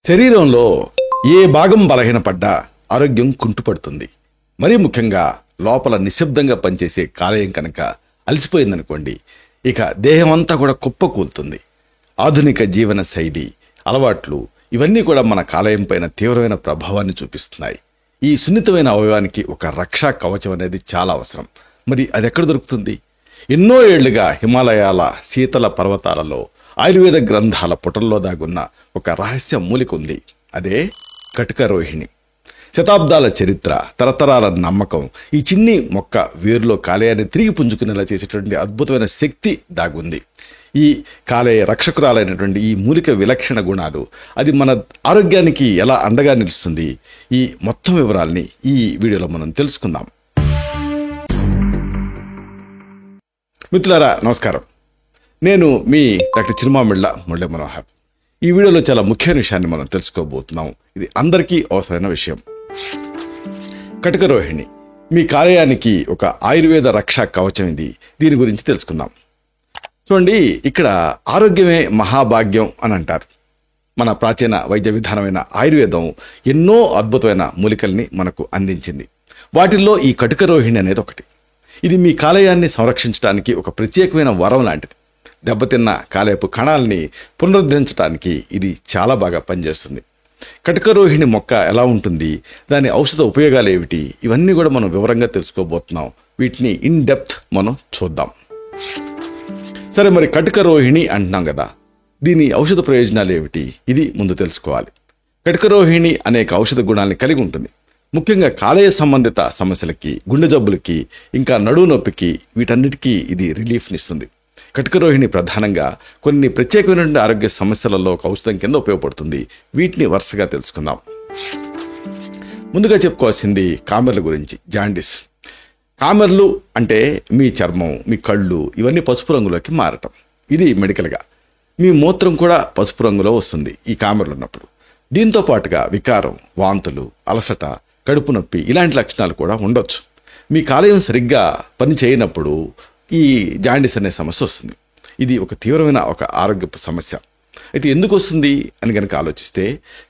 శరీరంలో ఏ భాగం బలహీనపడ్డా ఆరోగ్యం కుంటుపడుతుంది. మరీ ముఖ్యంగా లోపల నిశ్శబ్దంగా పనిచేసే కాలేయం కనుక అలసిపోయిందనుకోండి, ఇక దేహం అంతా కూడా కుప్పకూలుతుంది. ఆధునిక జీవన శైలి, అలవాట్లు ఇవన్నీ కూడా మన కాలేయం పైన తీవ్రమైన ప్రభావాన్ని చూపిస్తున్నాయి. ఈ సున్నితమైన అవయవానికి ఒక రక్షా కవచం అనేది చాలా అవసరం. మరి అది ఎక్కడ దొరుకుతుంది? ఎన్నో ఏళ్లుగా హిమాలయాల శీతల పర్వతాలలో ఆయుర్వేద గ్రంథాల పుటల్లో దాగున్న ఒక రహస్య మూలిక ఉంది. అదే కటికరోహిణి. శతాబ్దాల చరిత్ర, తరతరాల నమ్మకం, ఈ చిన్ని మొక్క వేరులో కాలేయాన్ని తిరిగి పుంజుకునేలా చేసేటువంటి అద్భుతమైన శక్తి దాగుంది. ఈ కాలేయ రక్షకురాలైనటువంటి ఈ మూలిక విలక్షణ గుణాలు, అది మన ఆరోగ్యానికి ఎలా అండగా నిలుస్తుంది, ఈ మొత్తం వివరాల్ని ఈ వీడియోలో మనం తెలుసుకుందాం. మిత్రులారా నమస్కారం. నేను మీ డాక్టర్ చిరుమామిళ్ళ మురళీ మనోహర్. ఈ వీడియోలో చాలా ముఖ్యమైన విషయాన్ని మనం తెలుసుకోబోతున్నాం. ఇది అందరికీ అవసరమైన విషయం. కటికరోహిణి మీ కాలేయానికి ఒక ఆయుర్వేద రక్షా కవచం. దీని గురించి తెలుసుకుందాం. చూడండి, ఇక్కడ ఆరోగ్యమే మహాభాగ్యం అని అంటారు. మన ప్రాచీన వైద్య విధానమైన ఆయుర్వేదం ఎన్నో అద్భుతమైన మూలికల్ని మనకు అందించింది. వాటిల్లో ఈ కటికరోహిణి అనేది ఒకటి. ఇది మీ కాలేయాన్ని సంరక్షించడానికి ఒక ప్రత్యేకమైన వరం లాంటిది. దెబ్బతిన్న కాలేయపు కణాలని పునరుద్ధరించడానికి ఇది చాలా బాగా పనిచేస్తుంది. కటికరోహిణి మొక్క ఎలా ఉంటుంది, దాని ఔషధ ఉపయోగాలు ఏమిటి, ఇవన్నీ కూడా మనం వివరంగా తెలుసుకోబోతున్నాం. వీటిని ఇన్ డెప్త్ మనం చూద్దాం. సరే, మరి కటికరోహిణి అంటున్నాం కదా, దీని ఔషధ ప్రయోజనాలు ఏమిటి, ఇది ముందు తెలుసుకోవాలి. కటికరోహిణి అనేక ఔషధ గుణాలని కలిగి ఉంటుంది. ముఖ్యంగా కాలేయ సంబంధిత సమస్యలకి, గుండె జబ్బులకి, ఇంకా నడుము నొప్పికి, వీటన్నిటికీ ఇది రిలీఫ్నిస్తుంది. కటికరోహిణి ప్రధానంగా కొన్ని ప్రత్యేకమైనటువంటి ఆరోగ్య సమస్యలలో ఒక ఔషధం కింద ఉపయోగపడుతుంది. వీటిని వరుసగా తెలుసుకుందాం. ముందుగా చెప్పుకోవాల్సింది కామెర్ల గురించి. జాండిస్. కామెర్లు అంటే మీ చర్మం, మీ కళ్ళు ఇవన్నీ పసుపు రంగులోకి మారటం. ఇది మెడికల్గా. మీ మూత్రం కూడా పసుపు రంగులో వస్తుంది ఈ కామెర్లు ఉన్నప్పుడు. దీంతో పాటుగా వికారం, వాంతులు, అలసట, కడుపు నొప్పి ఇలాంటి లక్షణాలు కూడా ఉండొచ్చు. మీ కాలేయం సరిగ్గా పని చేయనప్పుడు ఈ జాండిస్ అనే సమస్య వస్తుంది. ఇది ఒక తీవ్రమైన ఒక ఆరోగ్య సమస్య. అయితే ఎందుకు వస్తుంది అని కనుక ఆలోచిస్తే,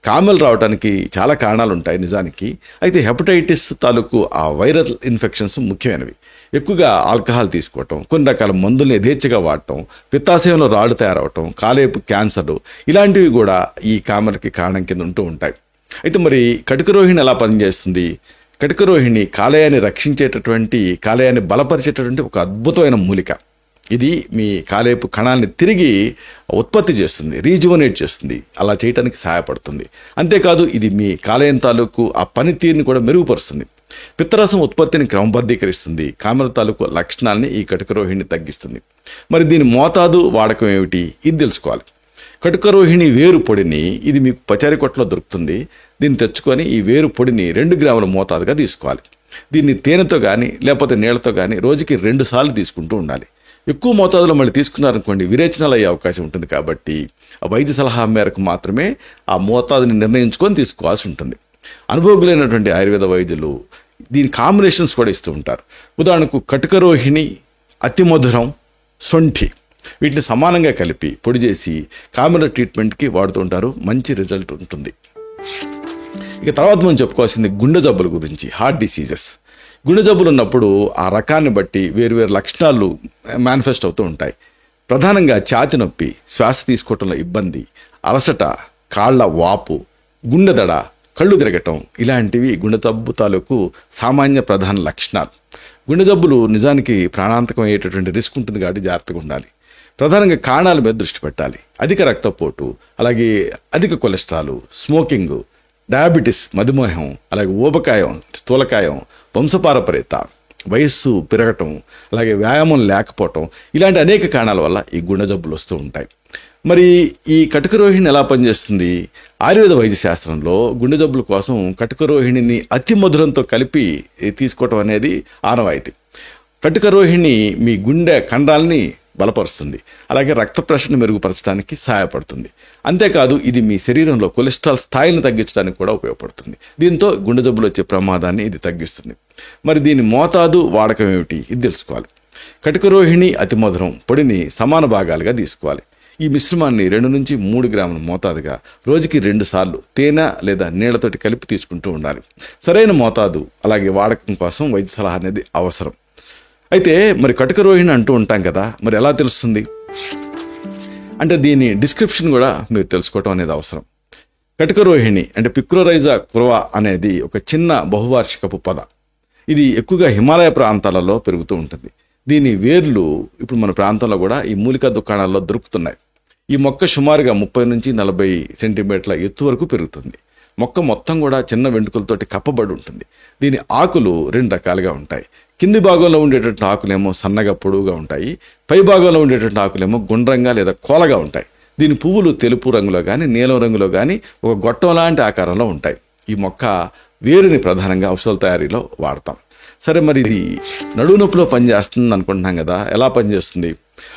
కామెర్లు రావడానికి చాలా కారణాలు ఉంటాయి నిజానికి. అయితే హెపటైటిస్ తాలూకు ఆ వైరల్ ఇన్ఫెక్షన్స్ ముఖ్యమైనవి. ఎక్కువగా ఆల్కహాల్ తీసుకోవటం, కొన్ని రకాల మందుల్ని యథేచ్ఛగా వాడటం, పిత్తాశయంలో రాళ్ళు తయారవటం, కాలేయపు క్యాన్సర్లు ఇలాంటివి కూడా ఈ కామెర్కి కారణం కింద ఉంటూ ఉంటాయి. అయితే మరి కటికరోహిణి ఎలా పనిచేస్తుంది? కటికరోహిణి కాలేయాన్ని రక్షించేటటువంటి, కాలేయాన్ని బలపరిచేటటువంటి ఒక అద్భుతమైన మూలిక. ఇది మీ కాలేయపు కణాలని తిరిగి ఉత్పత్తి చేస్తుంది, రీజువనేట్ చేస్తుంది. అలా చేయడానికి సహాయపడుతుంది. అంతేకాదు, ఇది మీ కాలేయం తాలూకు ఆ పనితీరుని కూడా మెరుగుపరుస్తుంది. పిత్తరసం ఉత్పత్తిని క్రమబద్ధీకరిస్తుంది. కామెర్ల తాలూకు లక్షణాలని ఈ కటికరోహిణి తగ్గిస్తుంది. మరి దీని మోతాదు, వాడకం ఏమిటి, ఇది తెలుసుకోవాలి. కటికరోహిణి వేరు పొడిని, ఇది మీకు పచారీ కొట్లో దొరుకుతుంది. దీన్ని తెచ్చుకొని ఈ వేరు పొడిని 2 గ్రాముల మోతాదుగా తీసుకోవాలి. దీన్ని తేనెతో కానీ లేకపోతే నీళ్లతో కానీ రోజుకి 2 సార్లు తీసుకుంటూ ఉండాలి. ఎక్కువ మోతాదులో మళ్ళీ తీసుకున్నారనుకోండి, విరేచనాలు అయ్యే అవకాశం ఉంటుంది. కాబట్టి ఆ వైద్య సలహా మేరకు మాత్రమే ఆ మోతాదుని నిర్ణయించుకొని తీసుకోవాల్సి ఉంటుంది. అనుభవజ్ఞులైనటువంటి ఆయుర్వేద వైద్యులు దీని కాంబినేషన్స్ కూడా ఇస్తూ ఉంటారు. ఉదాహరణకు కటికరోహిణి, అతిమధురం, శొంఠి వీటిని సమానంగా కలిపి పొడి చేసి కామెర్ల ట్రీట్మెంట్కి వాడుతూ ఉంటారు. మంచి రిజల్ట్ ఉంటుంది. ఇక తర్వాత మనం చెప్పుకోవాల్సింది గుండె జబ్బుల గురించి. Heart diseases. గుండె జబ్బులు ఉన్నప్పుడు ఆ రకాన్ని బట్టి వేరువేరు లక్షణాలు మేనిఫెస్ట్ అవుతూ ఉంటాయి. ప్రధానంగా ఛాతి నొప్పి, శ్వాస తీసుకోవటంలో ఇబ్బంది, అలసట, కాళ్ల వాపు, గుండె దడ, కళ్ళు తిరగటం ఇలాంటివి గుండె జబ్బు తాలూకు సామాన్య ప్రధాన లక్షణాలు. గుండె జబ్బులు నిజానికి ప్రాణాంతకం అయ్యేటటువంటి రిస్క్ ఉంటుంది కాబట్టి జాగ్రత్తగా ఉండాలి. ప్రధానంగా కారణాల మీద దృష్టి పెట్టాలి. అధిక రక్తపోటు, అలాగే అధిక కొలెస్ట్రాల్, స్మోకింగ్, డయాబెటీస్ మధుమేహం, అలాగే ఊబకాయం, స్థూలకాయం, వంశపారపర్యత, వయస్సు పెరగటం, అలాగే వ్యాయామం లేకపోవటం ఇలాంటి అనేక కారణాల వల్ల ఈ గుండె జబ్బులు వస్తూ ఉంటాయి. మరి ఈ కటికరోహిణి ఎలా పనిచేస్తుంది? ఆయుర్వేద వైద్య శాస్త్రంలో గుండె జబ్బుల కోసం కటికరోహిణిని అతి మధురంతో కలిపి తీసుకోవటం అనేది ఆనవాయితీ. కటికరోహిణి మీ గుండె కండరాల్ని బలపరుస్తుంది, అలాగే రక్త ప్రెషర్ని మెరుగుపరచడానికి సహాయపడుతుంది. అంతేకాదు, ఇది మీ శరీరంలో కొలెస్ట్రాల్ స్థాయిని తగ్గించడానికి కూడా ఉపయోగపడుతుంది. దీంతో గుండె జబ్బులు వచ్చే ప్రమాదాన్ని ఇది తగ్గిస్తుంది. మరి దీని మోతాదు, వాడకం ఏమిటి, ఇది తెలుసుకోవాలి. కటికరోహిణి అతిమధురం పొడిని సమాన భాగాలుగా తీసుకోవాలి. ఈ మిశ్రమాన్ని 2 నుంచి 3 గ్రాముల మోతాదుగా రోజుకి 2 సార్లు తేనె లేదా నీళ్లతోటి కలిపి తీసుకుంటూ ఉండాలి. సరైన మోతాదు అలాగే వాడకం కోసం వైద్య సలహా అనేది అవసరం. అయితే మరి కటుక రోహిణి అంటూ ఉంటాం కదా, మరి ఎలా తెలుస్తుంది అంటే దీని డిస్క్రిప్షన్ కూడా మీరు తెలుసుకోవటం అనేది అవసరం. కటుక రోహిణి అంటే పిక్రోరైజా కురవా అనేది ఒక చిన్న బహువార్షికపు పొద. ఇది ఎక్కువగా హిమాలయ ప్రాంతాలలో పెరుగుతూ ఉంటుంది. దీని వేర్లు ఇప్పుడు మన ప్రాంతంలో కూడా ఈ మూలికా దుకాణాల్లో దొరుకుతున్నాయి. ఈ మొక్క సుమారుగా 30 నుంచి 40 సెంటీమీటర్ల ఎత్తు వరకు పెరుగుతుంది. మొక్క మొత్తం కూడా చిన్న వెంట్రుకలతోటి కప్పబడి ఉంటుంది. దీని ఆకులు 2 రకాలుగా ఉంటాయి. కింది భాగంలో ఉండేటటువంటి ఆకులేమో సన్నగా పొడవుగా ఉంటాయి. పై భాగంలో ఉండేటటువంటి ఆకులేమో గుండ్రంగా లేదా కోలగా ఉంటాయి. దీని పువ్వులు తెలుపు రంగులో కానీ నీలం రంగులో కానీ ఒక గొట్టం లాంటి ఆకారంలో ఉంటాయి. ఈ మొక్క వేరుని ప్రధానంగా ఔషధాల తయారీలో వాడతాం. సరే, మరి ఇది నడుము నొప్పిలో పనిచేస్తుంది అనుకుంటున్నాం కదా, ఎలా పనిచేస్తుంది?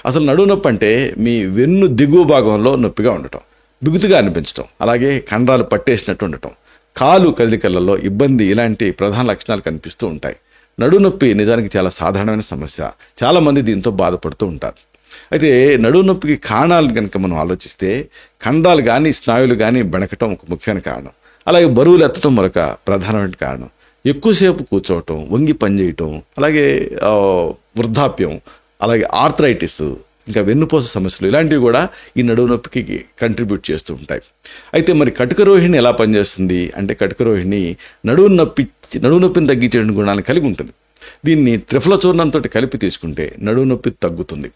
అసలు నడుము నొప్పి అంటే మీ వెన్ను దిగువ భాగంలో నొప్పిగా ఉండటం, బిగుతుగా అనిపించటం, అలాగే కండరాలు పట్టేసినట్టు ఉండటం, కాలు కదలికలలో ఇబ్బంది, ఇలాంటి ప్రధాన లక్షణాలు కనిపిస్తూ ఉంటాయి. నడుము నొప్పి నిజానికి చాలా సాధారణమైన సమస్య. చాలామంది దీంతో బాధపడుతూ ఉంటారు. అయితే నడుము నొప్పికి కారణాలు కనుక మనం ఆలోచిస్తే కండరాలు కానీ స్నాయులు కానీ బెణకటం ఒక ముఖ్యమైన కారణం. అలాగే బరువులు ఎత్తడం మరొక ప్రధానమైన కారణం. ఎక్కువసేపు కూర్చోవటం, వంగి పనిచేయటం, అలాగే వృద్ధాప్యం, అలాగే ఆర్థరైటిస్, ఇంకా వెన్నుపూస సమస్యలు, ఇలాంటివి కూడా ఈ నడుము నొప్పికి కంట్రిబ్యూట్ చేస్తూ ఉంటాయి. అయితే మరి కటుక రోహిణి ఎలా పనిచేస్తుంది అంటే కటుక రోహిణి నడుము నొప్పిని తగ్గించే గుణాలను కలిగి ఉంటుంది. దీన్ని త్రిఫల చూర్ణంతో కలిపి తీసుకుంటే నడుము నొప్పి తగ్గుతుంది.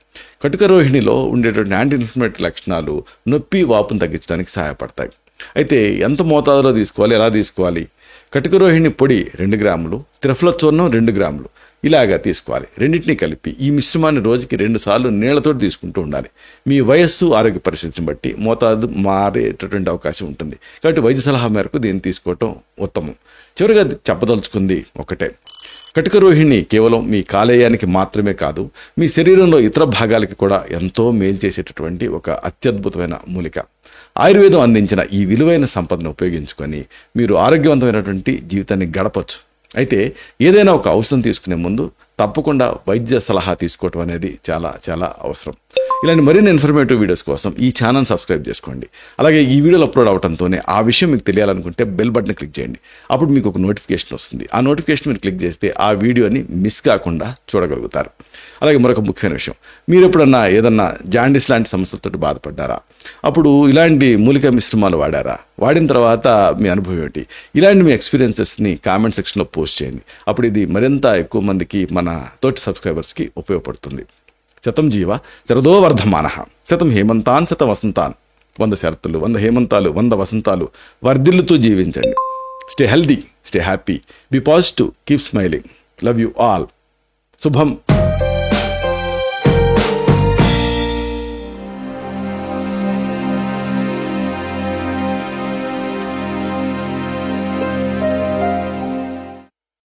కటుక రోహిణిలో ఉండేటువంటి యాంటీ ఇన్ఫ్లమేటరీ లక్షణాలు నొప్పి వాపును తగ్గించడానికి సహాయపడతాయి. అయితే ఎంత మోతాదులో తీసుకోవాలి, ఎలా తీసుకోవాలి? కటుక రోహిణి పొడి 2 గ్రాములు, త్రిఫల చూర్ణం 2 గ్రాములు ఇలాగా తీసుకోవాలి. రెండింటినీ కలిపి ఈ మిశ్రమాన్ని రోజుకి 2 సార్లు నీళ్లతో తీసుకుంటూ ఉండాలి. మీ వయస్సు, ఆరోగ్య పరిస్థితిని బట్టి మోతాదు మారేటటువంటి అవకాశం ఉంటుంది. కాబట్టి వైద్య సలహా మేరకు దీన్ని తీసుకోవటం ఉత్తమం. చివరిగా చెప్పదలుచుకుంది ఒకటే, కటుక రోహిణి కేవలం మీ కాలేయానికి మాత్రమే కాదు, మీ శరీరంలో ఇతర భాగాలకి కూడా ఎంతో మేలు చేసేటటువంటి ఒక అత్యద్భుతమైన మూలిక. ఆయుర్వేదం అందించిన ఈ విలువైన సంపదను ఉపయోగించుకొని మీరు ఆరోగ్యవంతమైనటువంటి జీవితాన్ని గడపచ్చు. అయితే ఏదైనా ఒక ఔషధం తీసుకునే ముందు తప్పకుండా వైద్య సలహా తీసుకోవటం అనేది చాలా చాలా అవసరం. ఇలాంటి మరిన్ని ఇన్ఫర్మేటివ్ వీడియోస్ కోసం ఈ ఛానల్ సబ్స్క్రైబ్ చేసుకోండి. అలాగే ఈ వీడియోలు అప్లోడ్ అవడంతోనే ఆ విషయం మీకు తెలియాలనుకుంటే బెల్ బటన్ క్లిక్ చేయండి. అప్పుడు మీకు ఒక నోటిఫికేషన్ వస్తుంది. ఆ నోటిఫికేషన్ మీరు క్లిక్ చేస్తే ఆ వీడియోని మిస్ కాకుండా చూడగలుగుతారు. అలాగే మరొక ముఖ్యమైన విషయం, మీరు ఎప్పుడన్నా ఏదన్నా జాండీస్ లాంటి సమస్యలతో బాధపడ్డారా? అప్పుడు ఇలాంటి మూలిక మిశ్రమాలు వాడారా? వాడిన తర్వాత మీ అనుభవం ఏంటి? ఇలాంటి మీ ఎక్స్పీరియన్సెస్ని కామెంట్ సెక్షన్లో పోస్ట్ చేయండి. అప్పుడు ఇది మరింత ఎక్కువ మందికి, మన తోటి సబ్స్క్రైబర్స్కి ఉపయోగపడుతుంది. శతం జీవ శరదో వర్ధమానః, శతం హేమంతాన్ శత వసంతాన్. 100 శరత్తులు, 100 హేమంతాలు, 100 వసంతాలు వర్ధిల్లుతూ జీవించండి. Stay healthy, stay happy, be positive, keep smiling. Love you all. శుభం.